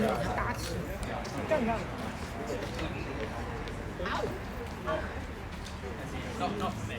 没有他大气，站上。Not for me.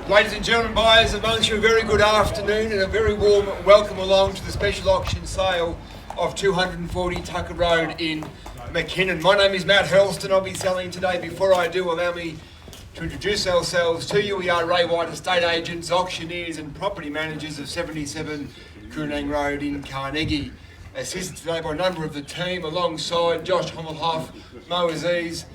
Ladies and gentlemen, buyers amongst you, a very good afternoon and a very warm welcome along to the special auction sale of 240 Tucker Road in McKinnon. My name is Matt Hurlston. I'll be selling today. Before I do, allow me to introduce ourselves to you. We are Ray White estate agents, auctioneers and property managers of 77 Carnegie Road in Carnegie. Assisted today by a number of the team alongside Josh Hommelhoff, Mohamed Azeez,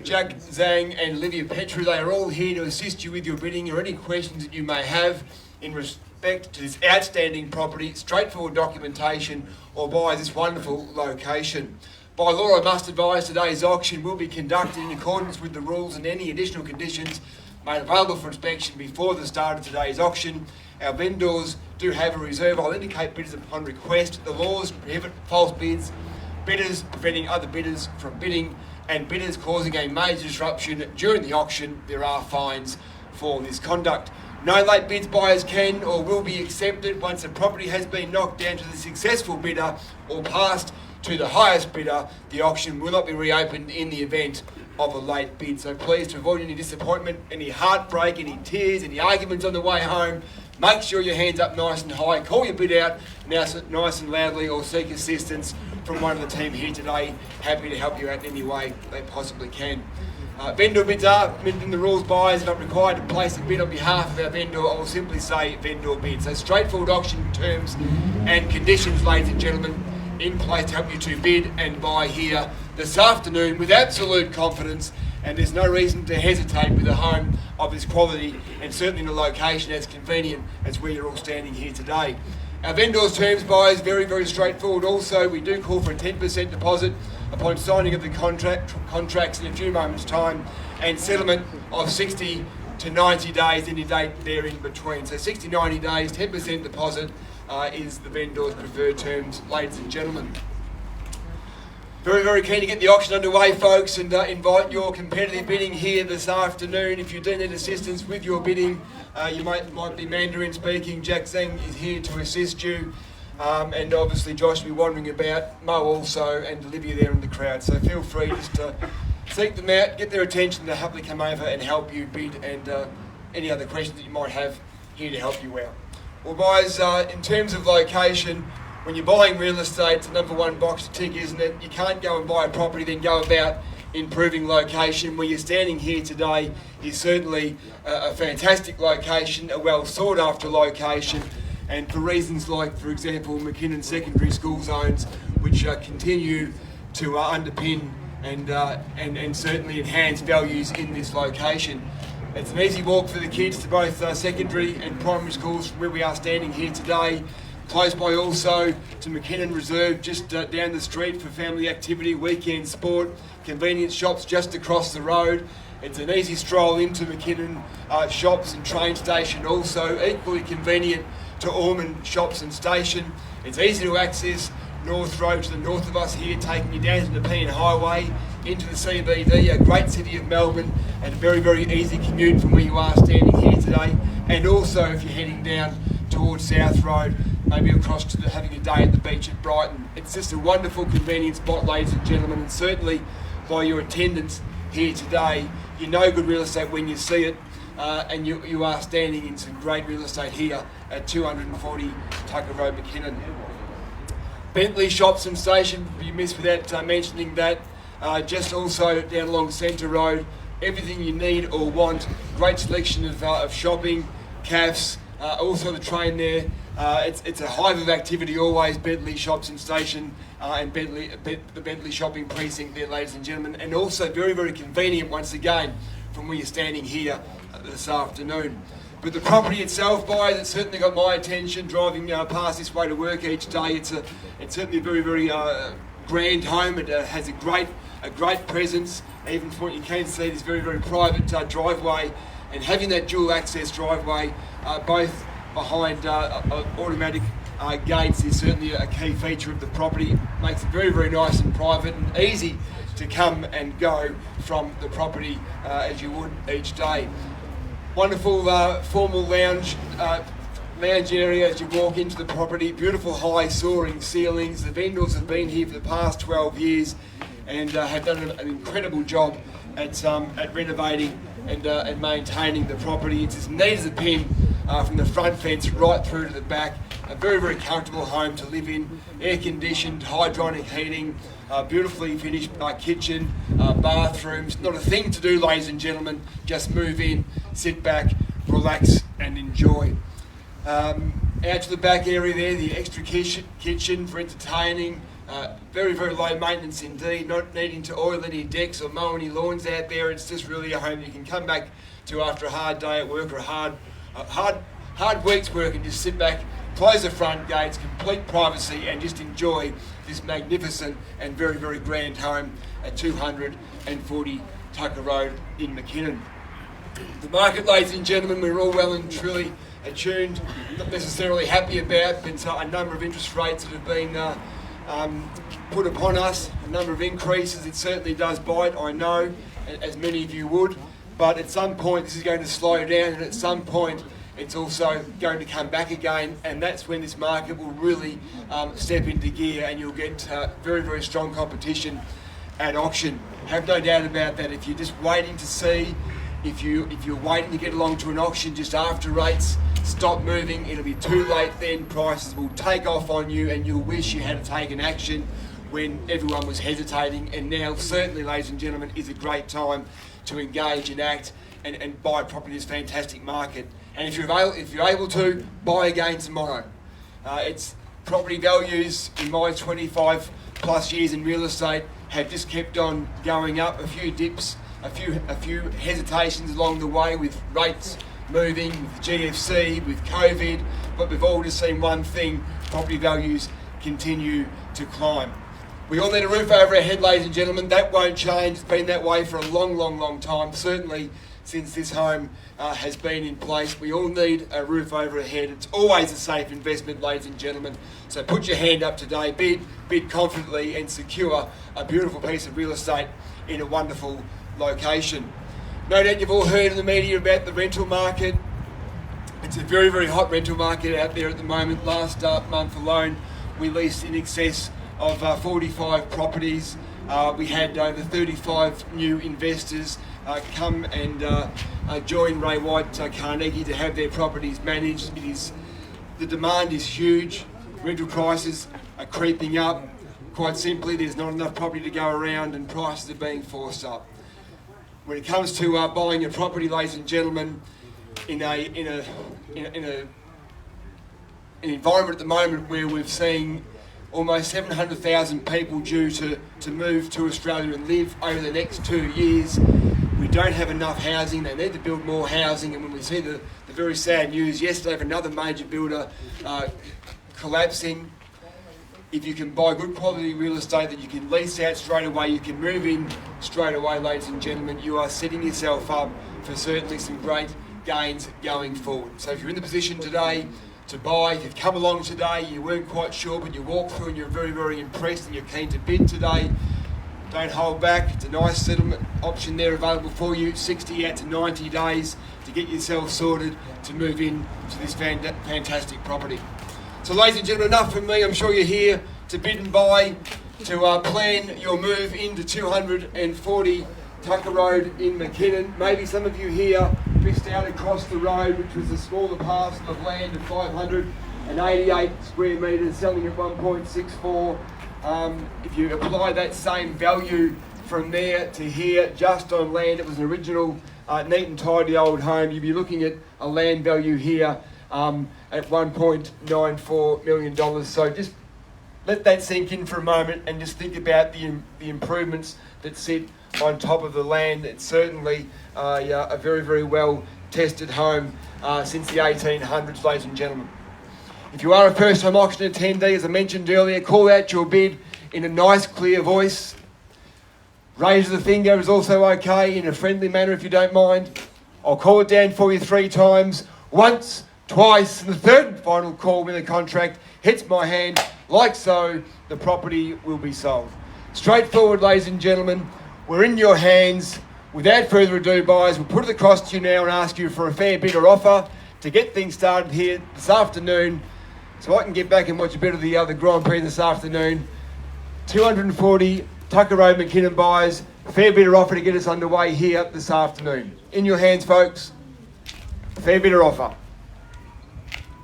Jack Zhang and Olivia Petru. They are all here to assist you with your bidding or any questions that you may have in respect to this outstanding property, straightforward documentation or by this wonderful location. By law, I must advise today's auction will be conducted in accordance with the rules and any additional conditions made available for inspection before the start of today's auction. Our vendors do have a reserve. I'll indicate bidders upon request. The laws prohibit false bids, bidders preventing other bidders from bidding, and bidders causing a major disruption during the auction. There are fines for this conduct. No late bids buyers can or will be accepted once a property has been knocked down to the successful bidder or passed to the highest bidder. The auction will not be reopened in the event of a late bid. So please, to avoid any disappointment, any heartbreak, any tears, any arguments on the way home, make sure your hands up nice and high, call your bid out nice and loudly, or seek assistance from one of the team here today. Happy to help you out in any way they possibly can. Vendor bids are permitted in the rules. Buyers are not required to place a bid on behalf of our vendor. I will simply say vendor bid. So straightforward auction terms and conditions, ladies and gentlemen, in place to help you to bid and buy here this afternoon with absolute confidence, and there's no reason to hesitate with a home of this quality and certainly in a location as convenient as where you're all standing here today. Our vendors' terms, buyers, very, very straightforward. Also, we do call for a 10% deposit upon signing of the contracts in a few moments' time, and settlement of 60 to 90 days, any date there in between. So 60, 90 days, 10% deposit is the vendor's preferred terms, ladies and gentlemen. Very, very keen to get the auction underway, folks, and invite your competitive bidding here this afternoon. If you do need assistance with your bidding, you might be Mandarin speaking. Jack Zhang is here to assist you, and obviously Josh will be wandering about, Mo also, and Olivia there in the crowd. So feel free just to seek them out, get their attention, to happily come over and help you bid, and any other questions that you might have, here to help you out. Well, guys, in terms of location, when you're buying real estate, it's the number one box to tick, isn't it? You can't go and buy a property then go about improving location. Where you're standing here today is certainly a fantastic location, a well sought after location, and for reasons like, for example, McKinnon secondary school zones, which continue to underpin and certainly enhance values in this location. It's an easy walk for the kids to both secondary and primary schools from where we are standing here today. Close by also to McKinnon Reserve, just down the street for family activity, weekend sport, convenience shops just across the road. It's an easy stroll into McKinnon shops and train station, also equally convenient to Ormond shops and station. It's easy to access North Road to the north of us here, taking you down to the Nepean Highway into the CBD, a great city of Melbourne, and a very, very easy commute from where you are standing here today. And also if you're heading down towards South Road, maybe across to having a day at the beach at Brighton. It's just a wonderful convenient spot, ladies and gentlemen, and certainly by your attendance here today, you know good real estate when you see it, and you are standing in some great real estate here at 240 Tucker Road, McKinnon. Bentley Shops and Station, you missed without mentioning that. just also down along Centre Road. Everything you need or want. Great selection of shopping, cafes, also the train there. It's a hive of activity always. Bentley Shopping Station and the Bentley Shopping Precinct there, ladies and gentlemen, and also very, very convenient once again from where you're standing here this afternoon. But the property itself, boys, it's certainly got my attention. Driving past this way to work each day, it's certainly a very, very grand home. It has a great presence. Even from what you can see, this very, very private driveway, and having that dual access driveway, both behind automatic gates, is certainly a key feature of the property. Makes it very, very nice and private and easy to come and go from the property as you would each day. Wonderful formal lounge area as you walk into the property. Beautiful high soaring ceilings. The vendors have been here for the past 12 years and have done an incredible job at renovating and maintaining the property. It's as neat as a pin from the front fence right through to the back. A very, very comfortable home to live in. Air conditioned, hydronic heating, beautifully finished kitchen, bathrooms. Not a thing to do, ladies and gentlemen. Just move in, sit back, relax and enjoy. Out to the back area there, the extra kitchen for entertaining. Very, very low maintenance indeed, not needing to oil any decks or mow any lawns out there. It's just really a home you can come back to after a hard day at work or a hard week's work and just sit back, close the front gates, complete privacy, and just enjoy this magnificent and very, very grand home at 240 Tucker Road in McKinnon. The market, ladies and gentlemen, we're all well and truly attuned, not necessarily happy about, but a number of interest rates that have been put upon us, a number of increases. It certainly does bite, I know, as many of you would, but at some point this is going to slow down, and at some point it's also going to come back again, and that's when this market will really step into gear, and you'll get very, very strong competition at auction. Have no doubt about that. If you're just waiting to see, if you're waiting to get along to an auction just after rates stop moving, it'll be too late then. Prices will take off on you, and you'll wish you had taken action when everyone was hesitating. And now, certainly, ladies and gentlemen, is a great time to engage and act and buy property in this fantastic market. And if you're able to, buy again tomorrow. It's property values in my 25 plus years in real estate have just kept on going up. A few dips, a few hesitations along the way with rates moving, with GFC, with COVID, but we've all just seen one thing: property values continue to climb. We all need a roof over our head, ladies and gentlemen. That won't change. It's been that way for a long, long, long time. Certainly since this home has been in place. We all need a roof over our head. It's always a safe investment, ladies and gentlemen. So put your hand up today, bid confidently, and secure a beautiful piece of real estate in a wonderful location. No doubt you've all heard in the media about the rental market. It's a very, very hot rental market out there at the moment. Last month alone, we leased in excess of 45 properties. We had over 35 new investors come and join Ray White Carnegie to have their properties managed. The demand is huge. Rental prices are creeping up. Quite simply, there's not enough property to go around, and prices are being forced up. When it comes to buying a property, ladies and gentlemen, in an environment at the moment where we're seeing almost 700,000 people due to move to Australia and live over the next 2 years, we don't have enough housing. They need to build more housing, and when we see the very sad news yesterday of another major builder collapsing, if you can buy good quality real estate that you can lease out straight away, you can move in straight away, ladies and gentlemen, you are setting yourself up for certainly some great gains going forward. So if you're in the position today to buy, if you've come along today, you weren't quite sure, but you walked through and you're very, very impressed and you're keen to bid today, don't hold back. It's a nice settlement option there available for you, 60 out to 90 days to get yourself sorted to move in to this fantastic property. So ladies and gentlemen, enough from me. I'm sure you're here to bid and buy, to plan your move into 240 Tucker Road in McKinnon. Maybe some of you here missed out across the road, which was a smaller parcel of land of 588 square metres, selling at 1.64. If you apply that same value from there to here, just on land. It was an original neat and tidy old home. You'd be looking at a land value here at $1.94 million. So just let that sink in for a moment and just think about the improvements that sit on top of the land. It's certainly a very, very well tested home since the 1800s, ladies and gentlemen. If you are a first-time auction attendee, as I mentioned earlier, call out your bid in a nice, clear voice. Raise the finger is also okay, in a friendly manner if you don't mind. I'll call it down for you 3 times. Once, twice, and the third and final call when the contract hits my hand, like so, the property will be sold. Straightforward, ladies and gentlemen. We're in your hands. Without further ado, buyers, we'll put it across to you now and ask you for a fair bid or offer to get things started here this afternoon, so I can get back and watch a bit of the Grand Prix this afternoon. 240 Tucker Road, McKinnon buyers, fair bit or offer to get us underway here this afternoon. In your hands, folks. Fair bit or offer.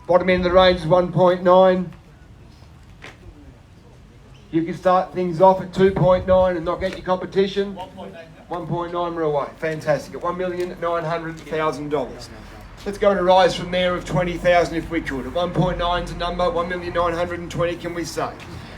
Bottom end of the range is 1.9. You can start things off at 2.9 and knock out your competition. 1.9, we're away. Fantastic. At $1,900,000. Let's go and a rise from there of 20,000 if we could. At 1.9's a number, 1,920,000 can we say?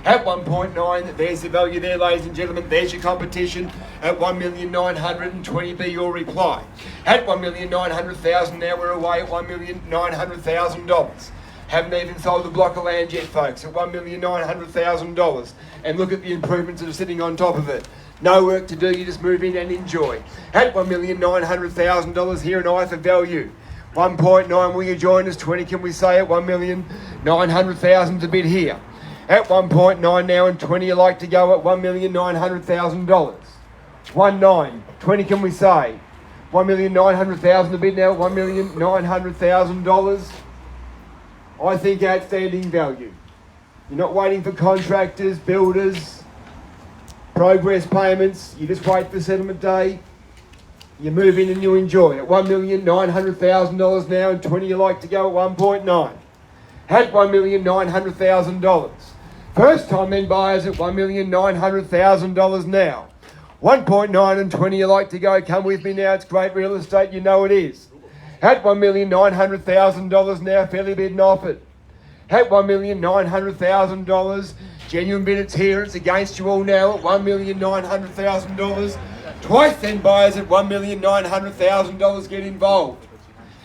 At 1.9, there's the value there, ladies and gentlemen. There's your competition. At 1,920,000 be your reply. At 1,900,000 now we're away at $1,900,000. Haven't even sold the block of land yet, folks. At $1,900,000. And look at the improvements that are sitting on top of it. No work to do, you just move in and enjoy. At $1,900,000 here and I for value. 1.9, will you join us? 20 can we say at 1,900,000 to bid here. At 1.9 now and 20 you like to go at $1,900,000. 1.9, 20 can we say? 1,900,000 to bid now at $1,900,000. I think outstanding value. You're not waiting for contractors, builders, progress payments. You just wait for settlement day. You move in and you enjoy it. $1,900,000 now and 20 you like to go at 1.9. At $1,900,000. First time then buyers at $1,900,000 now. 1.9 and 20 you like to go. Come with me now. It's great real estate. You know it is. At $1,900,000 now, fairly bid and offered. At $1,900,000, genuine bid, it's here, it's against you all now at $1,900,000. Twice then buyers at $1,900,000 get involved.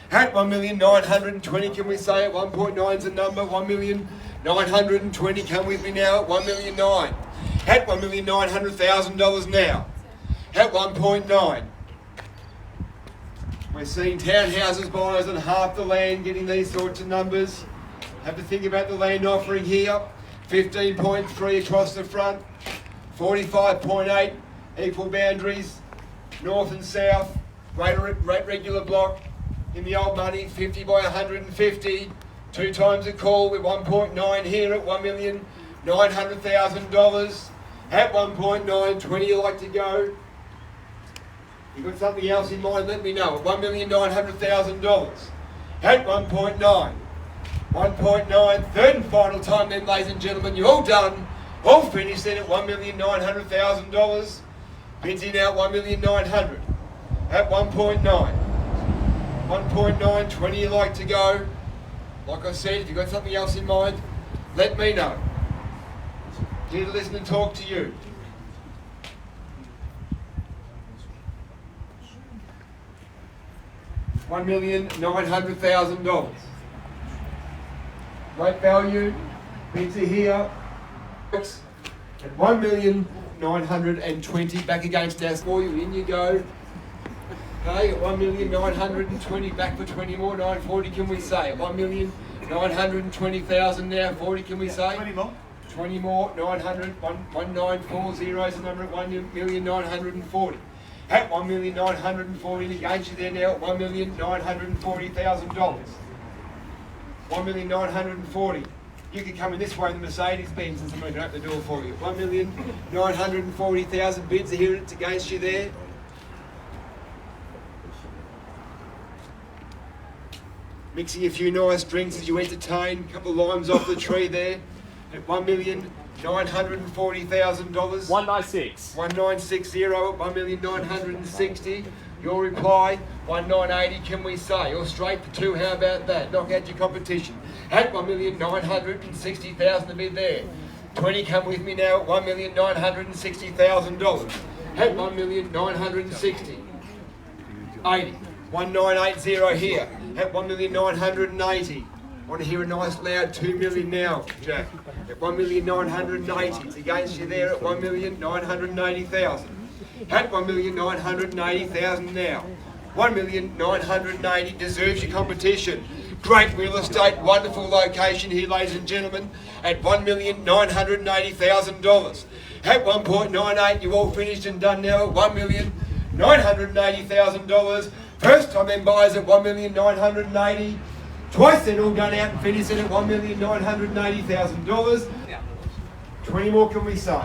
At $1,920,000 can we say at 1.9's a number, $1,920,000 come with me now at $1,900,000. At $1,900,000 now. At 1.9. We're seeing townhouses buyers on half the land getting these sorts of numbers. Have to think about the land offering here. 15.3 across the front, 45.8 equal boundaries, north and south, great regular block. In the old money, 50 by 150, 2 times a call with 1.9 here at $1,900,000. At 1.9, 20 you like to go. You've got something else in mind, let me know. At $1,900,000. At 1.9. 1.9, third and final time then, ladies and gentlemen. You're all done, all finished then at $1,900,000. Bids in out $1,900,000. At 1.9. 1.9, 20 you like to go. Like I said, if you've got something else in mind, let me know. Here to listen and talk to you. $1,900,000. Great value. Bids are here. At $1,920,000 back against us for you. In you go. Okay, at $1,920,000 back for 20 more. 940 can we say? At $1,920,000 now. 40 can we say? 20 more. 20 more. 1940 is the number at $1,940,000. At $1,940,000 against you there now at $1,940,000. $1,940,000. You can come in this way in the Mercedes-Benz and someone can open the door for you. $1,940,000 bids are here, it's against you there. Mixing a few nice drinks as you entertain. A couple of limes off the tree there. At $1,940,000. $940,000. 1960. 1960 at 1,960,000. Your reply, 1980, can we say? You're straight for two, how about that? Knock out your competition. At 1,960,000 to bid there. 20, come with me now at $1,960,000. At 1,960,000. 80. 1980 here. At 1,980,000. Want to hear a nice loud 2 million now, Jack? At 1,980,000. It's against you there at 1,980,000. At 1,980,000 now. 1,980,000 deserves your competition. Great real estate, wonderful location here, ladies and gentlemen, at $1,980,000. At 1.98, you all finished and done now at $1,980,000. First time then buyers at $1,980,000. Twice then all done out and finished it at $1,980,000. 20 more can we say?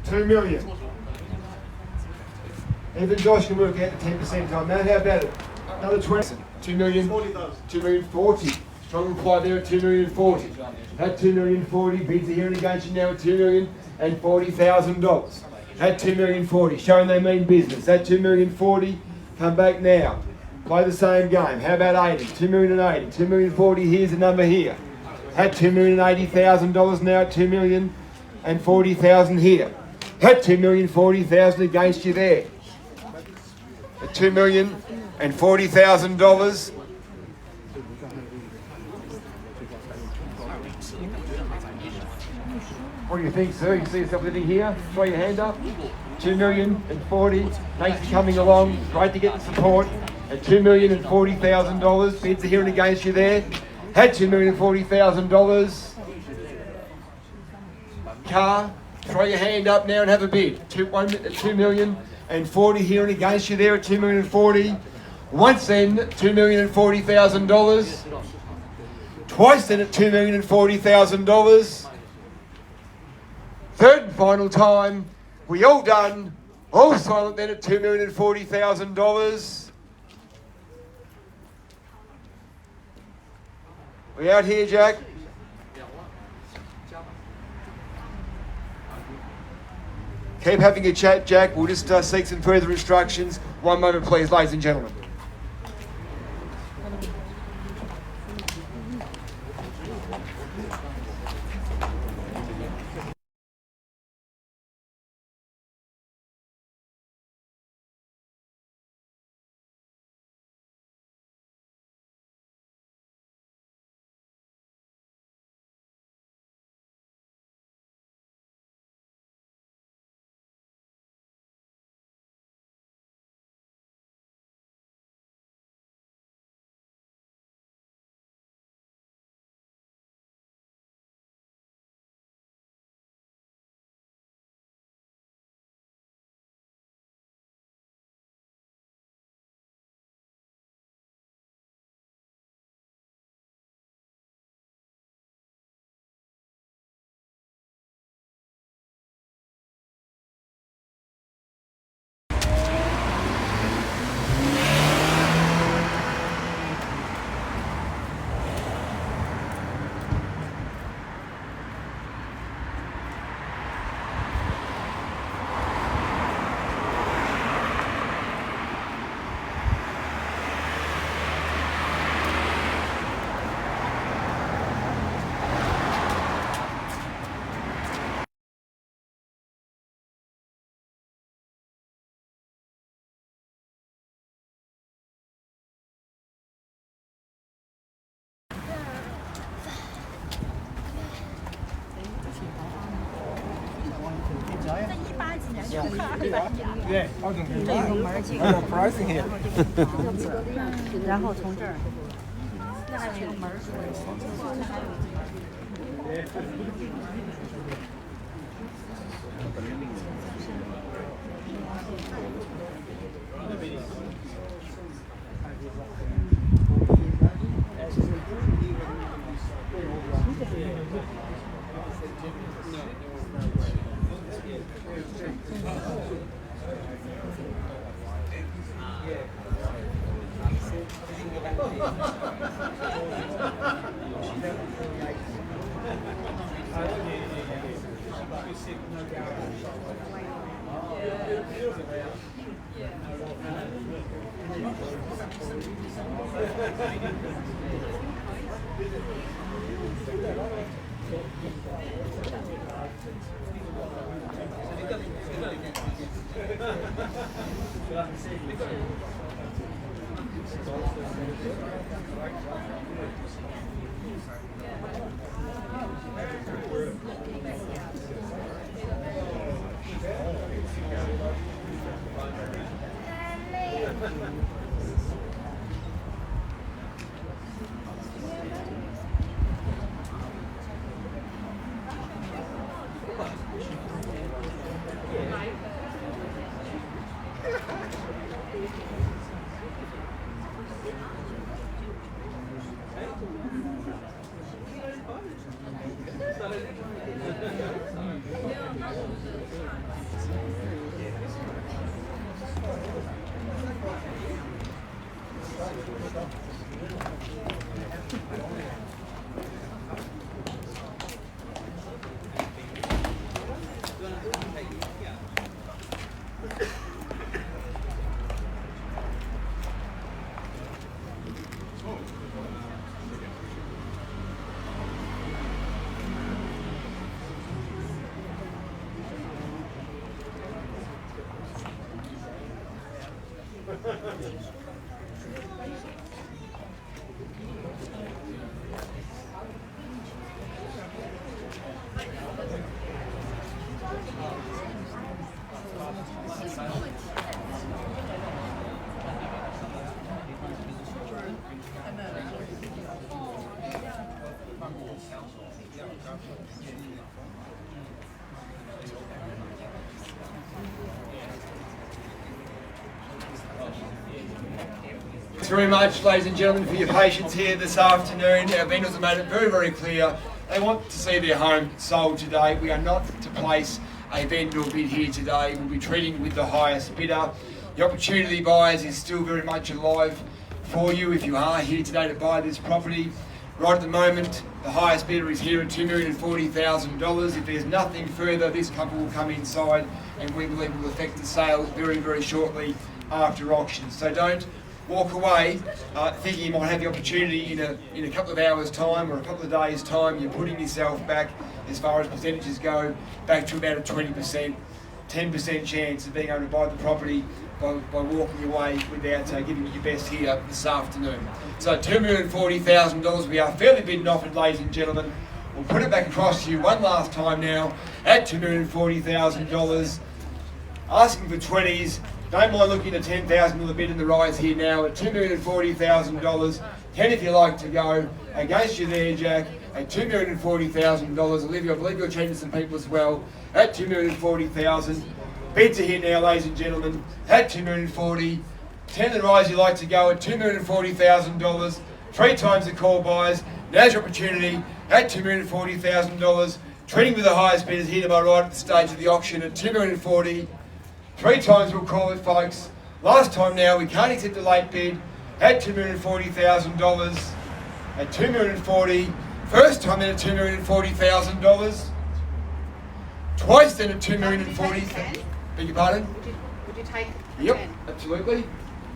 2 million. Even Josh can work out the 10% time. Now, how about it? Another 20. 2 million. 2,040,000. Strong reply there at 2,040,000. At 2,040,000, bids are here and against you now at $2,040,000. At 2,040,000, showing they mean business. At 2,040,000, come back now. Play the same game. How about 80? 2,080,000. 2,040,000, here's the number here. At $2,080,000 now at 2,040,000 here. At $2,040,000 against you there. At $2,040,000. What do you think, sir? You see yourself living here? Throw your hand up. 2,040,000. Thanks for coming along. Great to get the support. At $2,040,000. Bids are here and against you there. At $2,040,000. Car, throw your hand up now and have a bid. 2,040,000 here and against you there at 2,040,000. Once then, $2,040,000. Twice then at $2,040,000. Third and final time, we all done, all silent then at $2,040,000. We out here, Jack? Keep having a chat, Jack. We'll just seek some further instructions. One moment, please, ladies and gentlemen.对，好整齐。这个门进，pricing here。然后从这儿，那还有一个门出来。Thanks very much, ladies and gentlemen, for your patience here this afternoon. Our vendors have made it very, very clear they want to see their home sold today. We are not to place a vendor bid here today. We'll be treating with the highest bidder. The opportunity buyers is still very much alive for you if you are here today to buy this property. Right at the moment, the highest bidder is here at $2,040,000. If there's nothing further, this couple will come inside and we believe will affect the sales very, very shortly after auction. So don't walk away thinking you might have the opportunity in a couple of hours' time or a couple of days' time. You're putting yourself back, as far as percentages go, back to about a 20%, 10% chance of being able to buy the property by walking away without giving it your best here this afternoon. So $2,040,000, we are fairly bidden offered, ladies and gentlemen. We'll put it back across to you one last time now at $2,040,000. Asking for 20s. Don't mind looking at $10,000 bid in the rise here now at $2,040,000. 10 if you like to go. Against you there, Jack, at $2,040,000. Olivia, I believe you're changing some people as well at $2,040,000. Bids are here now, ladies and gentlemen, at $2,040,000. 10 in the rise you like to go at $2,040,000. 3 times the call buys. Now's your opportunity at $2,040,000. Trading with the highest bidders here to my right at the stage of the auction at $2,040,000. 3 times we'll call it, folks. Last time now, we can't accept a late bid at $2,040,000. At $2,040,000. First time then at $2,040,000. Twice then at $2,040,000. Beg your pardon? Would you take Yep, 10? absolutely.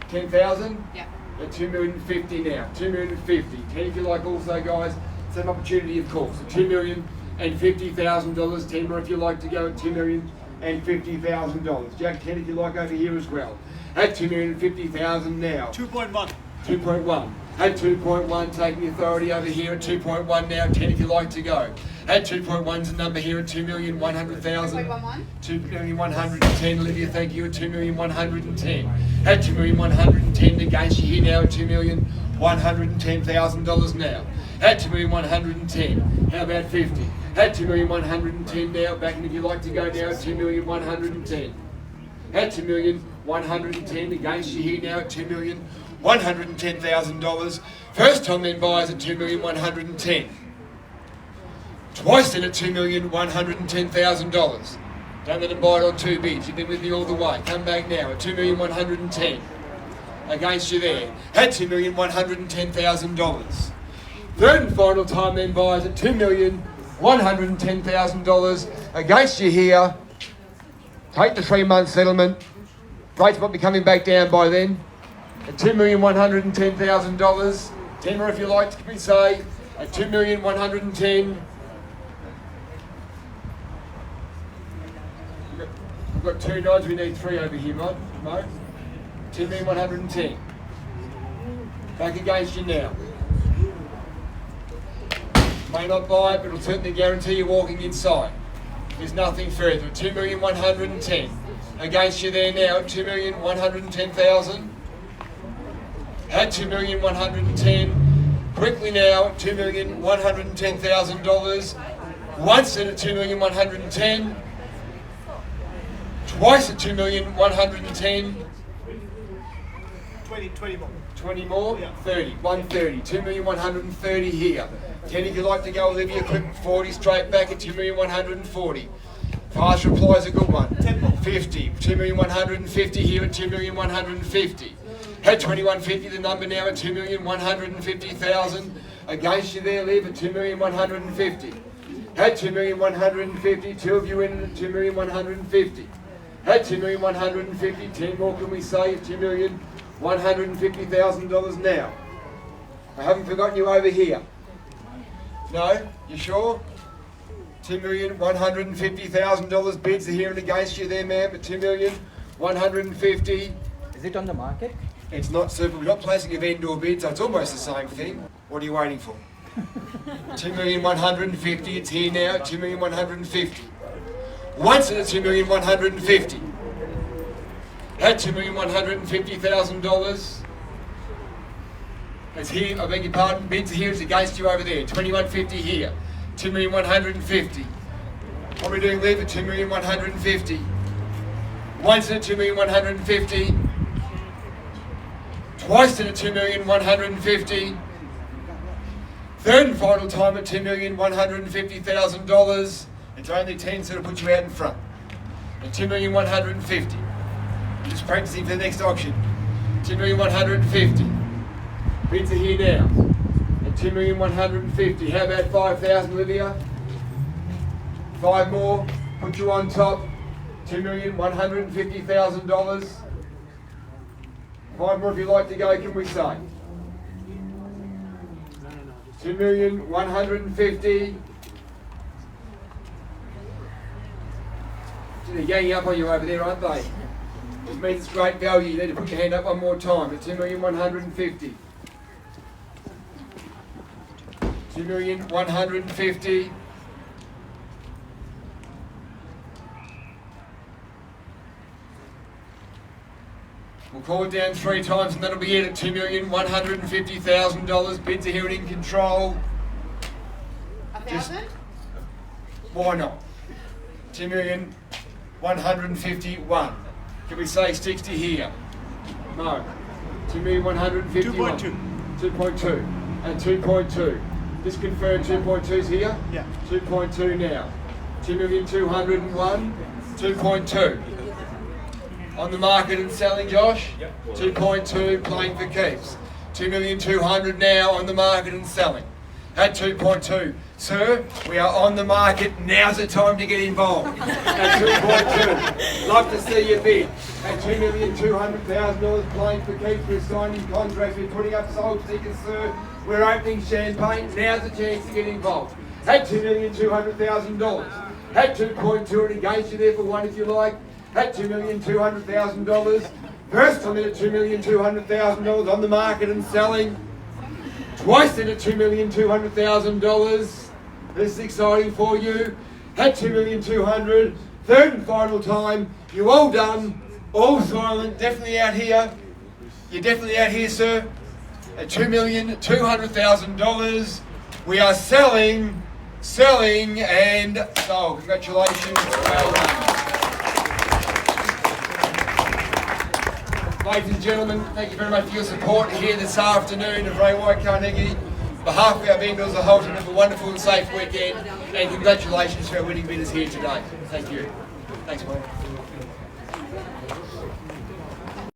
10,000. Yeah. At $2,050,000 now. $2,050,000. 10 if you like also, guys. Same opportunity, of course. At $2,050,000. 10 more if you like to go at $2,050,000. Jack, 10 if you like over here as well. At $2,050,000 now. 2.1. 2.1. At 2.1, taking authority over here at 2.1 now. 10 if you like to go. At 2.1's a number here at 2,100,000. 2.11. 2,110. Olivia, thank you at 2,110. At 2,110 against you here now at $2,110,000 now. At 2,110. How about 50? At 2,110 now. Back in if you like to go now at 2,110. At 2,110 against you here now at $2,110,000. First time then buyers at 2,110. Twice then at $2,110,000. Don't let them buy it on 2 bids. You've been with me all the way. Come back now at 2,110. Against you there at $2,110,000. Third and final time then buyers at $2,110,000. $110,000 against you here. Take the 3-month settlement. Rates might be coming back down by then. At $2,110,000. Tenner, if you like to say, at $2,110,000. We've got 2 nods, we need 3 over here, Mo. 2,110,000. Back against you now. May not buy it, but it'll certainly guarantee you walking inside. There's nothing further. 2,110,000 against you there now. 2,110,000. Had 2,110,000. Quickly now, $2,110,000. Once at $2,110,000. Twice at $2,110,000. 20 more. 20 more? Yeah. 30. 130. 2,130,000 here. 10 if you like to go, Olivia. Quick 40 straight back at 2,140,000. Fast reply's a good one. 10 more. 50. 2,150,000 here at 2,150,000. Had 2,150,000, the number now at 2,150,000. Against you there, Liv, at 2,150,000. Had 2,150,000, 2 of you in at 2,150,000. Had 2,150,000, 10 more can we say at $2,150,000 now. I haven't forgotten you over here. No? You sure? $2,150,000 bids are here and against you there, ma'am, at $2,150,000. Is it on the market? It's not super. We're not placing a vendor bid, so it's almost the same thing. What are you waiting for? 2,150,000. It's here now at 2,150,000. Once at 2,150,000. Had $2,150,000. It's here. I beg your pardon. Bids are here. It's against you over there. 2,150,000 here. 2,150,000. What are we doing, Liv? At 2,150,000. Once at 2,150,000. Twice at $2,150,000. Third and final time at $2,150,000. It's only 10, so it'll put you out in front. At $2,150,000. Just practicing for the next auction. $2,150,000. Bids are here now. At $2,150,000. How about 5,000, Olivia? 5 more. Put you on top. $2,150,000. 5 more if you like to go, can we say? 2,150,000. They're ganging up on you over there, aren't they? It means it's great value. You need to put your hand up one more time at 2,150,000. 2,150,000. We'll call it down 3 times and that'll be it at $2,150,000. Bids are here and in control. 1,000? Why not? 2,151,000. Can we say 60 here? No. 2,151,000. 2.2. At 2.2. Just confirm 2.2's here? Yeah. 2.2 now. 2,201,000. 2.2. On the market and selling, Josh? Yep. 2.2 playing for keeps. 2,200,000 now on the market and selling. At 2.2. Sir, we are on the market. Now's the time to get involved. At 2.2. Love to see you bid. At $2,200,000 playing for keeps. We're signing contracts. We're putting up sold stickers, sir. We're opening champagne. Now's the chance to get involved. At $2,200,000. At 2.2 and against you there for 1 if you like. At $2,200,000. First time in at $2,200,000 on the market and selling. Twice in at $2,200,000. This is exciting for you. At $2,200,000. Third and final time. You all done. All silent. Definitely out here. You're definitely out here, sir. At $2,200,000. We are selling, and oh, congratulations. Well done. Ladies and gentlemen, thank you very much for your support here this afternoon of Ray White Carnegie. On behalf of our vendors, I hope you have a wonderful and safe weekend, and congratulations to our winning bidders here today. Thank you. Thanks, Mike.